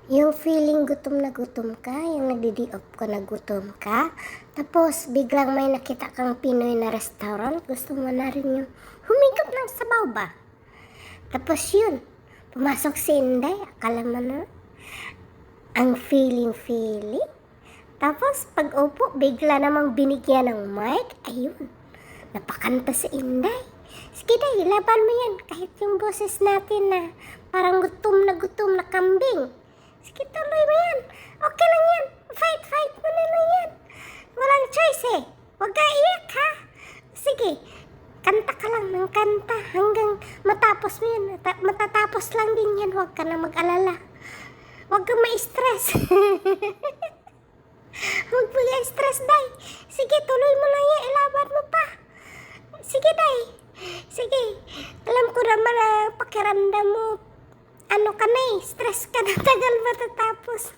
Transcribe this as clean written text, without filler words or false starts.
Yung feeling gutom na gutom ka, yung nagdi-off ka na gutom ka, tapos biglang may nakita kang Pinoy na restaurant, gusto mo na rin yung humigop ng sabaw ba? Tapos yun, pumasok si Inday, akala mo na, ang feeling. Tapos pag upo, bigla namang binigyan ng mic, ayun, napakanta si Inday. Sige day, laban mo yan, kahit yung boses natin na parang gutom na kambing. Sige, tuloy mo yan. Okay lang yan. Fight mo na lang yan. Walang choice eh. Huwag ka iyak ha. Sige, kanta ka lang ng kanta hanggang matapos mo yan. Matatapos lang din yan. Huwag ka na mag-alala. Huwag kang ma-stress. Huwag mag-stress, day. Sige, tuloy mo lang yan. Ilaban mo pa. Sige, day. Sige. Alam ko naman na pakiramdam mo. Ano ka na eh, stress ka na, tagal matatapos.